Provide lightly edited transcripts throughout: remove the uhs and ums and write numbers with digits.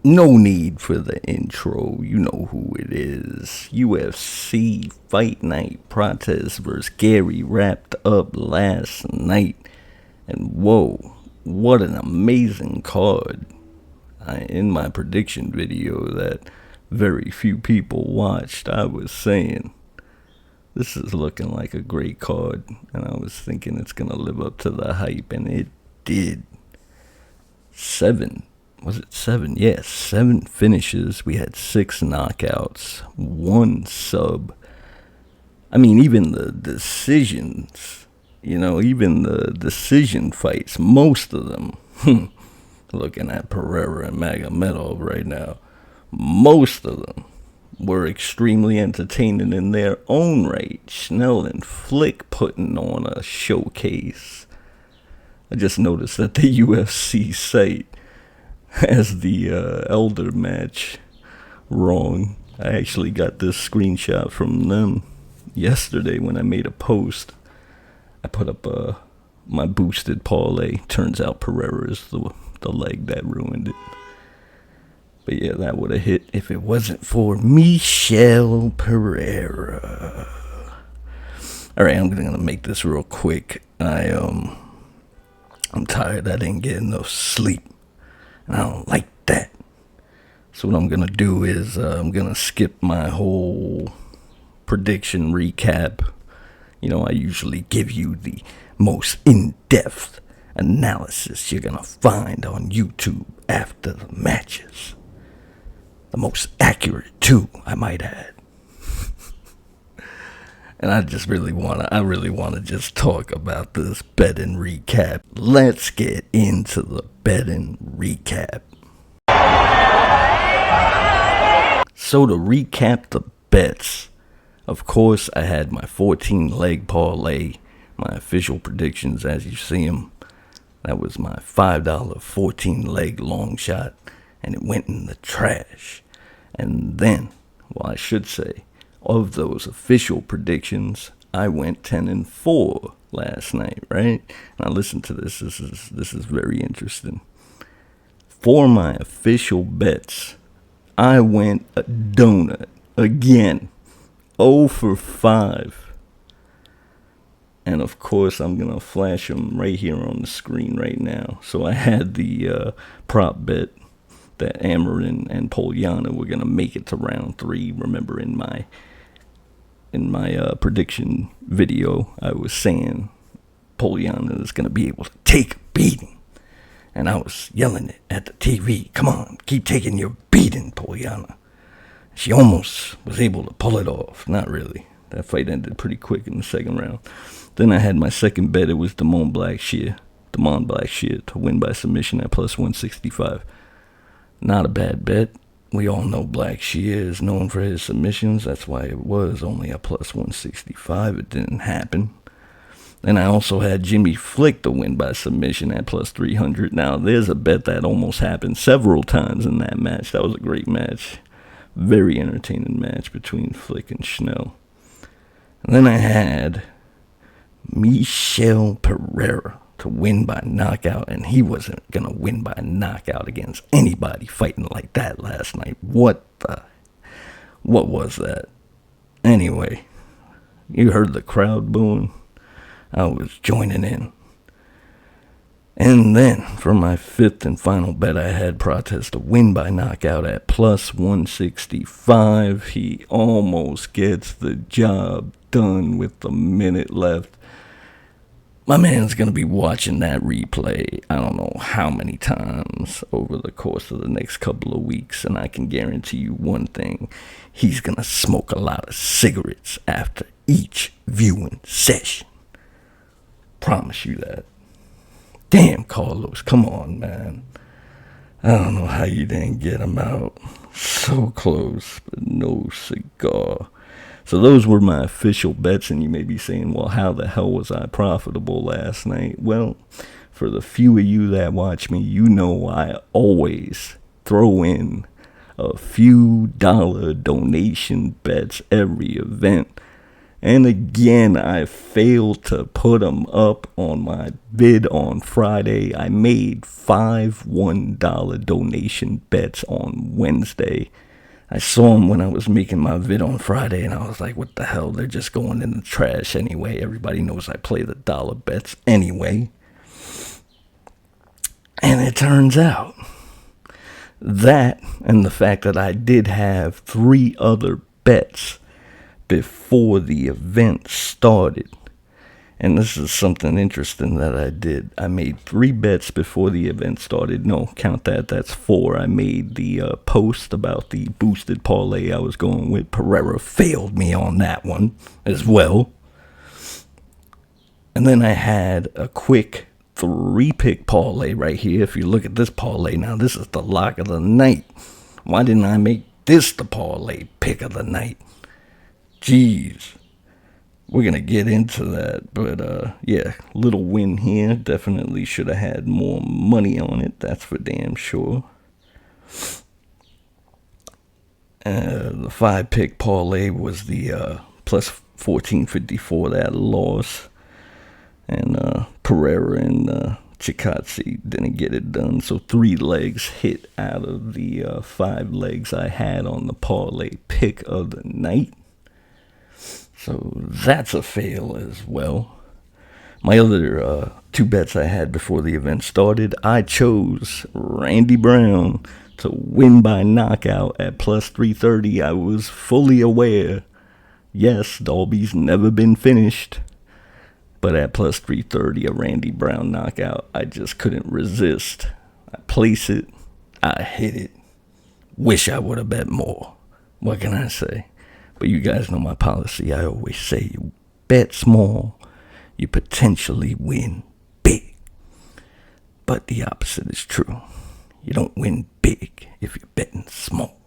No need for the intro, you know who it is. UFC Fight Night Prates vs. Garry wrapped up last night. And whoa, what an amazing card. In my prediction video that very few people watched, I was saying, this is looking like a great card. And I was thinking it's going to live up to the hype, and it did. 7 finishes. We had 6 knockouts, 1 sub. I mean, even the decisions, even the decision fights, most of them, looking at Pereira and Magomedov right now, most of them were extremely entertaining in their own right. Schnell and Flick putting on a showcase. I just noticed that the UFC site has the Elder match wrong. I actually got this screenshot from them yesterday when I made a post. I put up my boosted parlay. Turns out Pereira is the leg that ruined it. But yeah, that would have hit if it wasn't for Michel Pereira. Alright, I'm gonna make this real quick. I'm tired. I didn't get enough sleep. And I don't like that. So what I'm going to do is I'm going to skip my whole prediction recap. I usually give you the most in-depth analysis you're going to find on YouTube after the matches. The most accurate, too, I might add. And I really want to just talk about this betting recap. Let's get into the betting recap. So to recap the bets, of course, I had my 14-leg parlay, my official predictions as you see them. That was my $5 14-leg long shot, and it went in the trash. And then, I should say, of those official predictions, I went 10-4 last night, right? Now listen to this. This is very interesting. For my official bets, I went a donut again, 0 for 5. And of course, I'm gonna flash them right here on the screen right now. So I had the prop bet that Amarin and Polyana were gonna make it to round 3. Remember in my prediction video, I was saying Polyana is going to be able to take a beating. And I was yelling it at the TV. Come on, keep taking your beating, Polyana. She almost was able to pull it off. Not really. That fight ended pretty quick in the second round. Then I had my second bet. It was Damon Blackshear to win by submission at plus 165. Not a bad bet. We all know Blackshear is known for his submissions. That's why it was only a plus 165. It didn't happen. And I also had Jimmy Flick to win by submission at plus 300. Now, there's a bet that almost happened several times in that match. That was a great match. Very entertaining match between Flick and Schnell. And then I had Michel Pereira to win by knockout, and he wasn't going to win by knockout against anybody fighting like that last night. What was that? Anyway, you heard the crowd booing. I was joining in. And then, for my 5th and final bet, I had Prates to win by knockout at plus 165. He almost gets the job done with a minute left. My man's going to be watching that replay, I don't know how many times over the course of the next couple of weeks, and I can guarantee you one thing. He's going to smoke a lot of cigarettes after each viewing session. Promise you that. Damn, Carlos, come on, man. I don't know how you didn't get him out. So close, but no cigar. So those were my official bets, and you may be saying, well, how the hell was I profitable last night? Well, for the few of you that watch me, you know I always throw in a few dollar donation bets every event. And again, I failed to put them up on my vid on Friday. I made 5 $1 donation bets on Wednesday. I saw them when I was making my vid on Friday, and I was like, what the hell? They're just going in the trash anyway. Everybody knows I play the dollar bets anyway. And it turns out that, and the fact that I did have 3 other bets before the event started. And this is something interesting that I did. I made 3 bets before the event started. No, count that. That's 4. I made the post about the boosted parlay I was going with. Pereira failed me on that one as well. And then I had a quick 3-pick parlay right here. If you look at this parlay now, this is the lock of the night. Why didn't I make this the parlay pick of the night? Jeez. We're going to get into that, but yeah, little win here. Definitely should have had more money on it, that's for damn sure. The 5-pick parlay was the plus 1454 that loss, and Pereira and Chikatsi didn't get it done, so 3 legs hit out of the 5 legs I had on the parlay pick of the night. So that's a fail as well. My other 2 bets I had before the event started, I chose Randy Brown to win by knockout at plus 330. I was fully aware, yes, Dalby's never been finished, but at plus 330, a Randy Brown knockout, I just couldn't resist. I place it, I hit it. Wish I would have bet more. What can I say? But you guys know my policy. I always say you bet small, you potentially win big. But the opposite is true. You don't win big if you're betting small.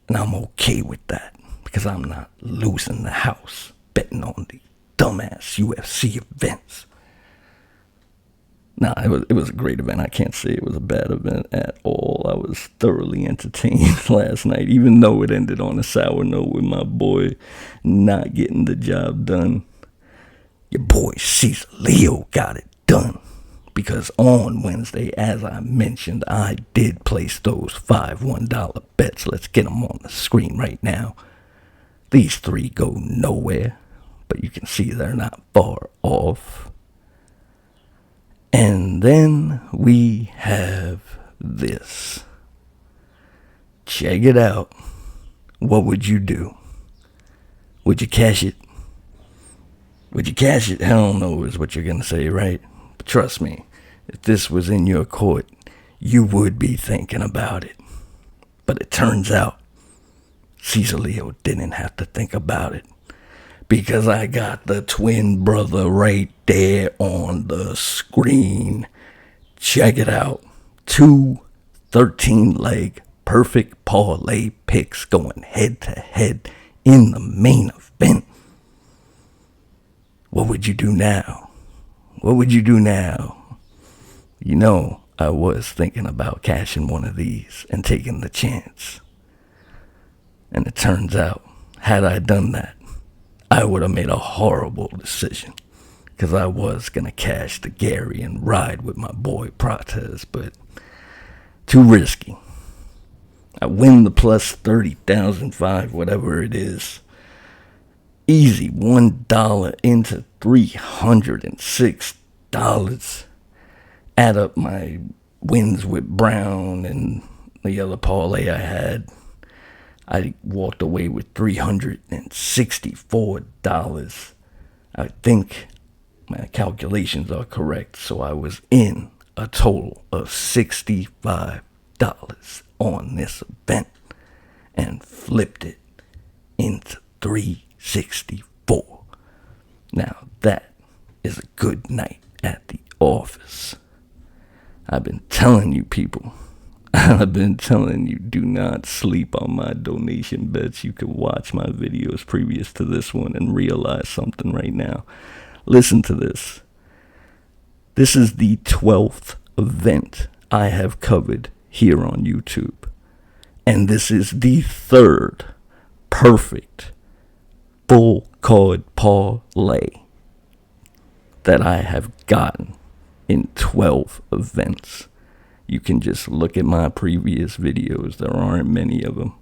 And I'm okay with that because I'm not losing the house betting on the dumbass UFC events. Nah, it was a great event. I can't say it was a bad event at all. I was thoroughly entertained last night, even though it ended on a sour note with my boy not getting the job done. Your boy Cesar Leo got it done. Because on Wednesday, as I mentioned, I did place those 5 $1 bets. Let's get them on the screen right now. These 3 go nowhere, but you can see they're not far off. And then we have this. Check it out. What would you do? Would you cash it? Would you cash it? Hell no is what you're going to say, right? But trust me, if this was in your court, you would be thinking about it. But it turns out, Cesar Leo didn't have to think about it. Because I got the twin brother right there on the screen. Check it out. 2 13-leg perfect parlay picks going head to head in the main event. What would you do now? What would you do now? You know, I was thinking about cashing one of these and taking the chance. And it turns out, had I done that, I would have made a horrible decision because I was going to cash the Garry and ride with my boy Prates, but too risky. I win the plus 30,005, whatever it is. Easy, $1 into $306. Add up my wins with Brown and the other parlay I had. I walked away with $364. I think my calculations are correct, so I was in a total of $65 on this event and flipped it into $364. Now that is a good night at the office. I've been telling you people. I've been telling you, do not sleep on my donation bets. You can watch my videos previous to this one and realize something right now. Listen to this. This is the 12th event I have covered here on YouTube. And this is the 3rd perfect full card parlay that I have gotten in 12 events. You can just look at my previous videos. There aren't many of them.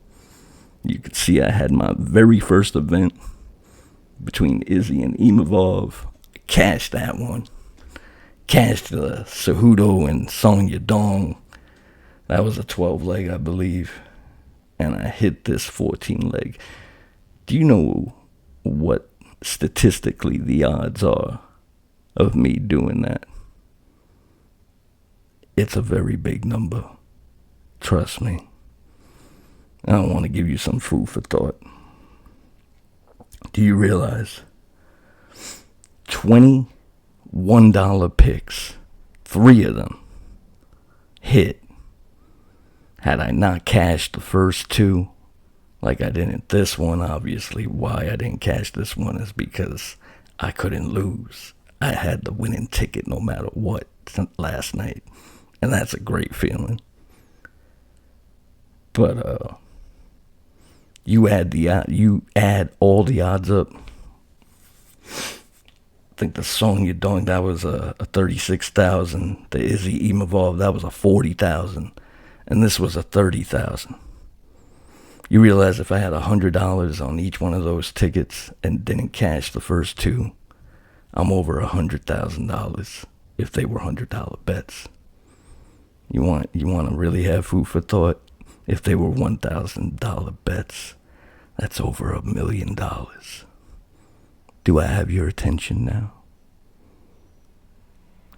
You can see I had my very first event between Izzy and Imavov. Cashed that one. Cashed the Cejudo and Song Yadong. That was a 12 leg, I believe. And I hit this 14 leg. Do you know what statistically the odds are of me doing that? It's a very big number. Trust me. I don't want to give you some food for thought. Do you realize $21 picks, 3 of them hit? Had I not cashed the first 2, like I didn't this one, obviously why I didn't cash this one is because I couldn't lose. I had the winning ticket no matter what last night, and that's a great feeling. But you add all the odds up. I think the Song Yadong, that was a 36,000. The Izzy Imavov, that was a 40,000. And this was a 30,000. You realize if I had $100 on each one of those tickets and didn't cash the first 2, I'm over $100,000 if they were $100 bets. You want to really have food for thought? If they were $1,000 bets, that's over $1 million. Do I have your attention now?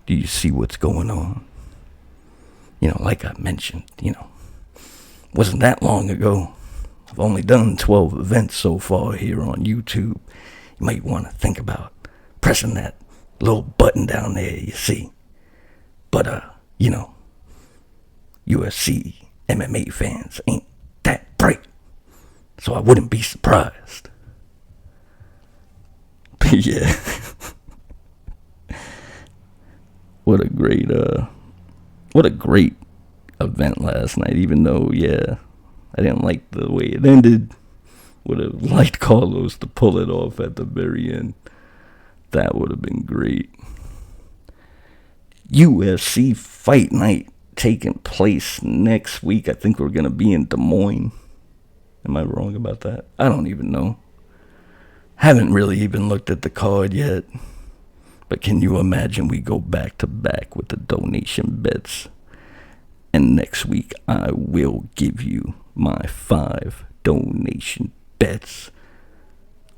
Do you see what's going on? Like I mentioned, wasn't that long ago. I've only done 12 events so far here on YouTube. You might want to think about pressing that little button down there, you see. But, UFC MMA fans ain't that bright, so I wouldn't be surprised. But yeah. What a great event last night, even though, I didn't like the way it ended. Would have liked Carlos to pull it off at the very end. That would have been great. UFC Fight Night taking place next week. I think we're going to be in Des Moines. Am I wrong about that? I don't even know. Haven't really even looked at the card yet. But can you imagine we go back to back with the donation bets? And next week I will give you my 5 donation bets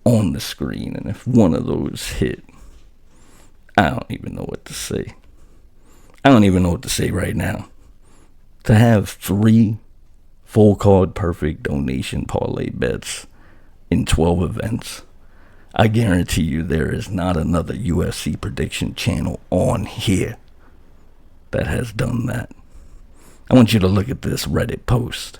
on the screen. And if one of those hit, I don't even know what to say. I don't even know what to say right now. To have 3 full card perfect donation parlay bets in 12 events, I guarantee you there is not another UFC prediction channel on here that has done that. I want you to look at this Reddit post.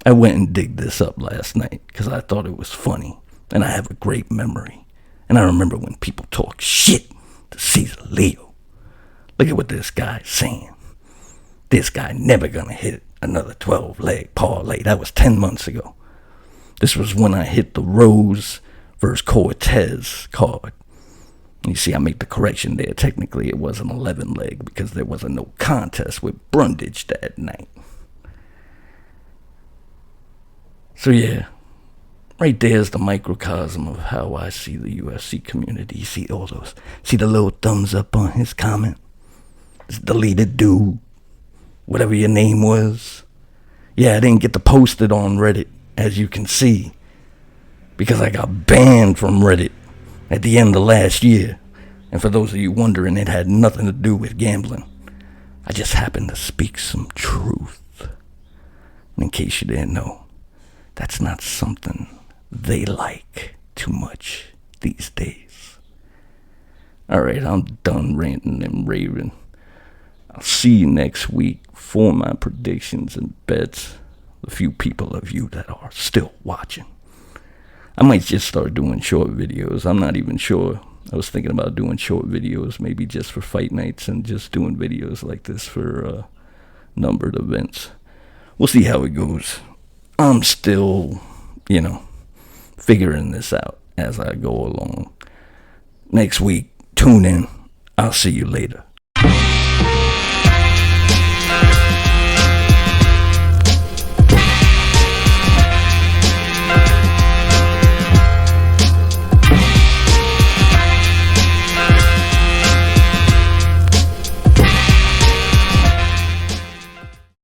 I went and digged this up last night because I thought it was funny, and I have a great memory. And I remember when people talk shit to Cesar Leo. Look at what this guy's saying. This guy never gonna hit another 12-leg parlay. That was 10 months ago. This was when I hit the Rose versus Cortez card. You see, I make the correction there. Technically, it was an 11-leg because there was no contest with Brundage that night. So yeah, right there's the microcosm of how I see the UFC community. You see all those, see the little thumbs up on his comment? This deleted dude, whatever your name was. Yeah, I didn't get to post it on Reddit, as you can see, because I got banned from Reddit at the end of last year. And for those of you wondering, it had nothing to do with gambling. I just happened to speak some truth. And in case you didn't know, that's not something they like too much these days. Alright, I'm done ranting and raving. I'll see you next week for my predictions and bets. The few people of you that are still watching. I might just start doing short videos. I'm not even sure. I was thinking about doing short videos, maybe just for fight nights and just doing videos like this for numbered events. We'll see how it goes. I'm still, figuring this out as I go along. Next week, tune in. I'll see you later.